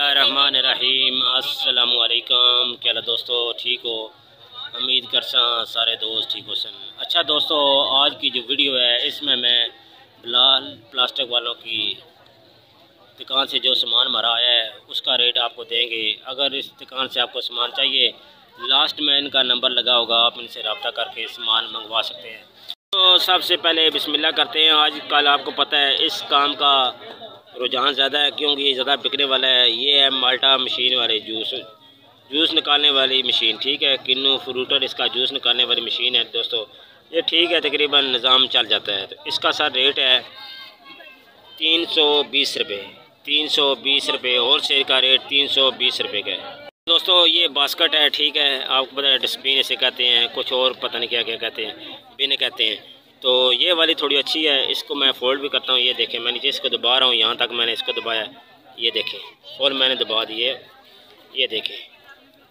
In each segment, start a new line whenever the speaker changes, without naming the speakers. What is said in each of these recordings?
रहमान अस्सलाम वालेकुम। क्या हाल दोस्तों, ठीक हो? उम्मीद करसा सारे दोस्त ठीक हो सन। अच्छा दोस्तों, आज की जो वीडियो है इसमें मैं बिलाल प्लास्टिक वालों की दुकान से जो सामान हमारा आया है उसका रेट आपको देंगे। अगर इस दुकान से आपको सामान चाहिए, लास्ट में इनका नंबर लगा होगा, आप इनसे रब्ता करके सामान मंगवा सकते हैं। तो सबसे पहले बिस्मिल्लाह करते हैं। आज कल आपको पता है इस काम का रुझान ज़्यादा है क्योंकि ये ज़्यादा बिकने वाला है। ये है माल्टा मशीन वाले जूस निकालने वाली मशीन, ठीक है। किन्नू फ्रूटर इसका जूस निकालने वाली मशीन है दोस्तों। ये ठीक है, तकरीबन निज़ाम चल जाता है। तो इसका सर रेट है 320 रुपये। 320 रुपये होल सेल का रेट 320 रुपये का है दोस्तों। ये बास्केट है, ठीक है। आपको पता है डस्टबिन इसे कहते हैं, कुछ और पता नहीं क्या क्या कहते हैं, बिन कहते हैं। तो ये वाली थोड़ी अच्छी है, इसको मैं फोल्ड भी करता हूँ। ये देखें, मैं नीचे इसको दबा रहा हूँ, यहाँ तक मैंने इसको दबाया, ये देखें, और मैंने दबा दिए, ये देखें,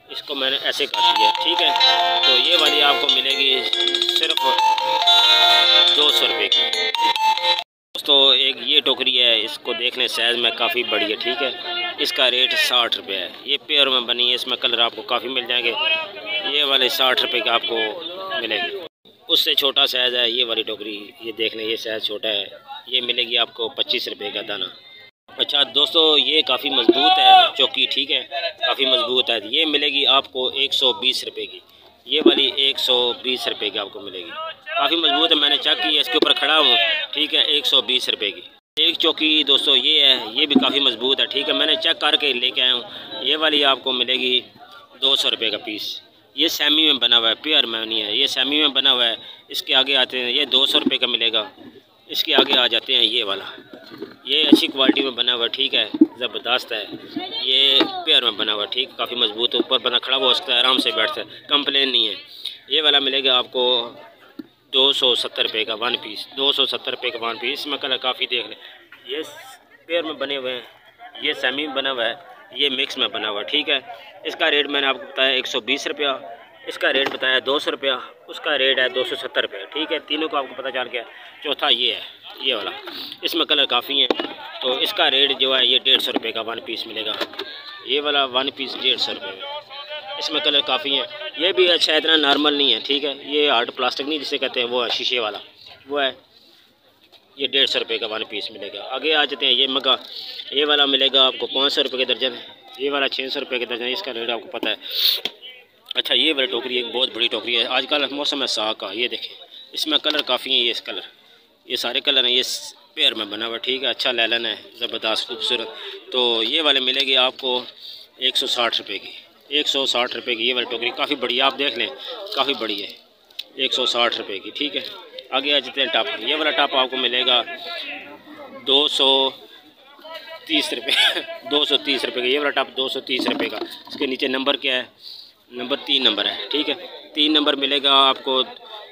इसको मैंने ऐसे कर दिया, ठीक है। तो ये वाली आपको मिलेगी सिर्फ 200 रुपये की दोस्तों। एक ये टोकरी है, इसको देख लें, साइज़ में काफ़ी बड़ी है, ठीक है। इसका रेट 60 रुपये है। ये पेयर में बनी है, इसमें कलर आपको काफ़ी मिल जाएंगे। ये वाले 60 रुपये का आपको मिलेगी। उससे छोटा साइज़ है ये वाली टोकरी, ये देख लें, ये साइज़ छोटा है, ये मिलेगी आपको 25 रुपये का दाना। अच्छा दोस्तों, ये काफ़ी मजबूत है चौकी, ठीक है, काफ़ी मजबूत है। ये मिलेगी आपको 120 रुपये की। ये वाली 120 रुपये की आपको मिलेगी, काफ़ी मजबूत है। मैंने चेक की, इसके ऊपर खड़ा हूँ, ठीक है। 120 रुपये की एक चौकी दोस्तों ये है, ये भी काफ़ी मजबूत है, ठीक है। मैंने चेक करके लेके आया हूँ। ये वाली आपको मिलेगी 200 रुपये का पीस। ये सेमी में बना हुआ है, पेयर में नहीं है, ये सेमी में बना हुआ है। इसके आगे आते हैं, ये 200 रुपये का मिलेगा। इसके आगे आ जाते हैं ये वाला, ये अच्छी क्वालिटी में बना हुआ है, ठीक है, ज़बरदस्त है। ये पेयर में बना हुआ है, ठीक, काफ़ी मजबूत, ऊपर बना खड़ा हो सकता है, आराम से बैठ सकता है, कंप्लेन नहीं है। ये वाला मिलेगा आपको 270 रुपये का वन पीस। 270 रुपये का वन पीस। इसमें कलर काफ़ी देख लें, ये पेयर में बने हुए हैं, ये सेमी में बना हुआ है, ये मिक्स में बना हुआ है, ठीक है। इसका रेट मैंने आपको बताया 120 रुपया, इसका रेट बताया 200 रुपया, उसका रेट है 270 रुपये, ठीक है। तीनों को आपको पता चल गया। चौथा ये है, ये वाला, इसमें कलर काफ़ी हैं, तो इसका रेट जो है ये 150 रुपये का वन पीस मिलेगा। ये वाला वन पीस 150 रुपये में, इसमें कलर काफ़ी हैं। ये भी अच्छा है, इतना नॉर्मल नहीं है, ठीक है। ये हार्ड प्लास्टिक नहीं जिसे कहते हैं, वो है शीशे वाला, वो है। ये 150 रुपये का वन पीस मिलेगा। आगे आ जाते हैं, ये मगा, ये वाला मिलेगा आपको 500 रुपये के दर्जन। ये वाला 600 रुपये के दर्जन, इसका रेट आपको पता है। अच्छा, ये वाली टोकरी एक बहुत बड़ी टोकरी है, आजकल मौसम है साग का, ये देखें, इसमें कलर काफ़ी हैं। ये इस कलर, ये सारे कलर हैं, ये पेयर में बना हुआ, ठीक है। अच्छा लैलन है, ज़बरदस्त खूबसूरत। तो ये वाले मिलेगी आपको 160 रुपये की। 160 रुपये की ये वाली टोकरी काफ़ी बड़ी है, आप देख लें, काफ़ी बड़ी है, 160 रुपये की, ठीक है। आगे आ जाते हैं टप। ये वाला टप आपको मिलेगा 230 रुपये 230 रुपये का। ये वाला टप 230 रुपये का। इसके नीचे नंबर क्या है? नंबर 3 नंबर है, ठीक है। 3 नंबर मिलेगा आपको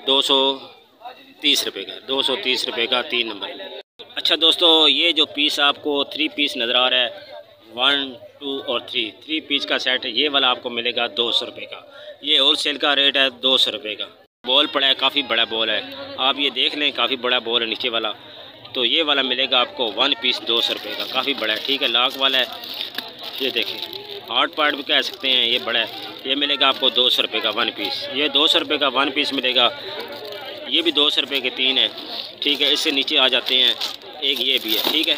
230 रुपये का। 230 रुपये का 3 नंबर। अच्छा दोस्तों, ये जो पीस आपको 3 पीस नज़र आ रहा है, 1, 2 और 3 पीस का सेट, ये वाला आपको मिलेगा 200 रुपये का। ये होल सेल का रेट है 200 रुपये का। बॉल पड़ा है, काफ़ी बड़ा बॉल है, आप ये देख लें, काफ़ी बड़ा बॉल है नीचे वाला। तो ये वाला मिलेगा आपको वन पीस 200 रुपये का, काफ़ी बड़ा है, ठीक है। लॉक वाला है, ये देखें, हार्ड पार्ट भी कह सकते हैं, ये बड़ा है। ये मिलेगा आपको 200 रुपये का वन पीस। ये 200 रुपये का वन पीस मिलेगा। ये भी 200 रुपये के 3 है, ठीक है। इससे नीचे आ जाते हैं, एक ये भी है, ठीक है।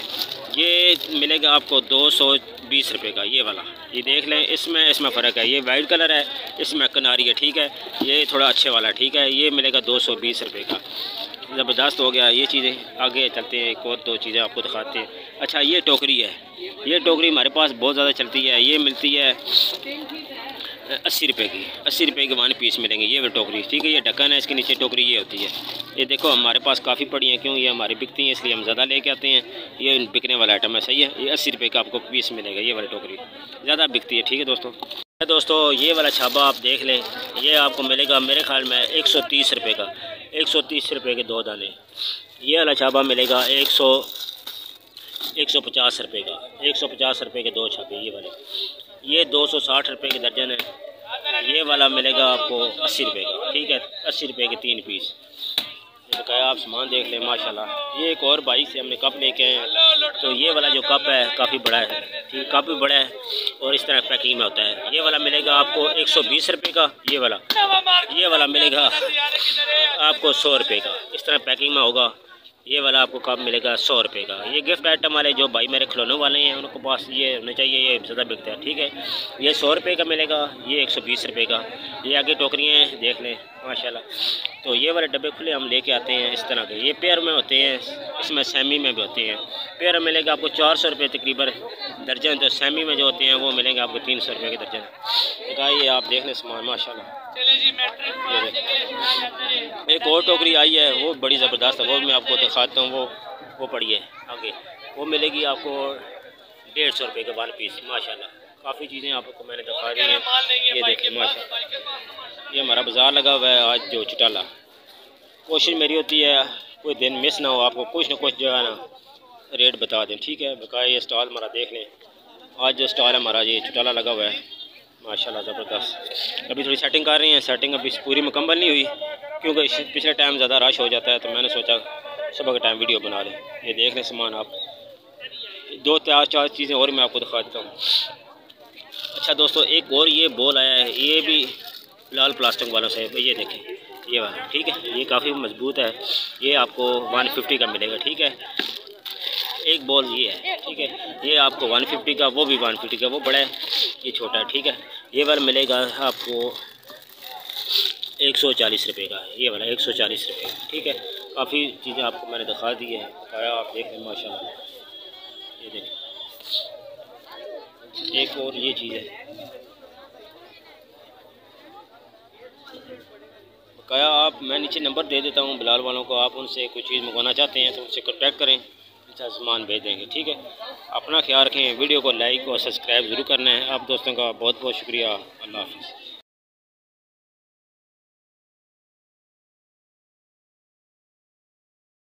ये मिलेगा आपको 220 रुपये का, ये वाला, ये देख लें, इसमें फ़र्क है। ये वाइट कलर है, इसमें कनारी है, ठीक है। ये थोड़ा अच्छे वाला, ठीक है। ये मिलेगा 220 रुपये का, ज़बरदस्त हो गया। ये चीज़ें आगे चलते हैं, एक और 2 चीज़ें आपको दिखाते हैं। अच्छा, ये टोकरी है, ये टोकरी हमारे पास बहुत ज़्यादा चलती है। ये मिलती है 80 रुपये की। 80 रुपये के वन पीस मिलेंगे ये वाली टोकरी, ठीक है। ये ढक्कन है, इसके नीचे टोकरी ये होती है। ये देखो, हमारे पास काफ़ी पड़ी हैं, क्यों, ये हमारी बिकती हैं, इसलिए हम ज़्यादा लेके आते हैं। ये बिकने वाला आइटम है, सही है। ये 80 रुपये का आपको पीस मिलेगा, ये वाली टोकरी ज़्यादा बिकती है, ठीक है दोस्तों। ये वाला छाबा आप देख लें, ये आपको मिलेगा मेरे ख्याल में 130 रुपये का। 130 रुपये के 2 दाने। ये वाला छाबा मिलेगा 150 रुपये का। 150 रुपये के 2 छापे ये वाले। ये 260 रुपये के दर्जन है। ये वाला मिलेगा आपको 80 रुपये का, ठीक है। 80 रुपये के 3 पीस। बकाया आप सामान देख लें माशाल्लाह। ये एक और भाई से हमने कप लेके आए हैं, तो ये वाला जो कप है काफ़ी बड़ा है, ठीक, कप भी बड़ा है और इस तरह पैकिंग में होता है। ये वाला मिलेगा आपको 120 रुपये का, ये वाला मिलेगा आपको 100 रुपये का, इस तरह पैकिंग में होगा। ये वाला आपको कप मिलेगा 100 रुपये का। ये गिफ्ट आइटम वाले जो भाई मेरे खिलौने वाले हैं उनको पास ये होना चाहिए, ये ज़्यादा बिकता है, ठीक है। ये 100 रुपये का मिलेगा, ये 120 रुपये का। ये आगे टोकरियाँ हैं देख लें माशाल्लाह। तो ये वाले डब्बे खुले हम लेके आते हैं इस तरह के, ये पेयर में होते हैं, इसमें सेमी में भी होते हैं। पेयर मिलेगा आपको 400 रुपये तकरीबन दर्जन, तो सेमी में जो होते हैं वो मिलेंगे आपको 300 रुपये के दर्जन। ये आप देख लें सामान माशाल्लाह। एक और टोकरी आई है वो बड़ी ज़बरदस्त है, वो मैं आपको दिखाता हूँ। वो पड़ी है आगे, वो मिलेगी आपको 150 रुपये का 1 पीस माशाल्लाह। काफ़ी चीज़ें आपको मैंने दिखा दी हैं, ये देखिए माशाल्लाह। ये हमारा बाज़ार लगा हुआ है आज जो चुटाला। कोशिश मेरी होती है कोई दिन मिस ना हो, आपको कुछ ना कुछ जो है ना रेट बता दें, ठीक है। बकाया ये स्टॉल हमारा देख लें, आज जो स्टॉल है हमारा ये चुटाला लगा हुआ है माशाल्लाह ज़बरदस्त। अभी थोड़ी सेटिंग कर रही हैं, सेटिंग अभी पूरी मुकम्मल नहीं हुई क्योंकि पिछले टाइम ज़्यादा रश हो जाता है, तो मैंने सोचा सुबह के टाइम वीडियो बना लें। ये देख लें सामान आप, 2-4 चीज़ें और मैं आपको दिखा देता हूँ। अच्छा दोस्तों, एक और ये बॉल आया है, ये भी लाल प्लास्टिक वालों से, ये देखें ये वाला, ठीक है। ये काफ़ी मजबूत है, ये आपको 150 का मिलेगा, ठीक है। एक बॉल ये है, ठीक है। ये आपको 150 का, वो भी 150 का, वो बड़ा है ये छोटा है, ठीक है। ये वाला मिलेगा आपको 140 रुपये का, ये वाला 140 रुपये, ठीक है। काफ़ी चीज़ें आपको मैंने दिखा दी है, बताया आप देख लें माशाल्लाह। ये देखें एक और ये चीज़ है, बकाया आप मैं नीचे नंबर दे देता हूँ बिलाल वालों को, आप उनसे कोई चीज़ मंगवाना चाहते हैं तो उनसे कॉन्टैक्ट करें, अच्छा सामान भेज देंगे, ठीक है। अपना ख्याल रखें, वीडियो को लाइक और सब्सक्राइब ज़रूर करना है। आप दोस्तों का बहुत बहुत शुक्रिया। अल्लाह हाफ़िज़।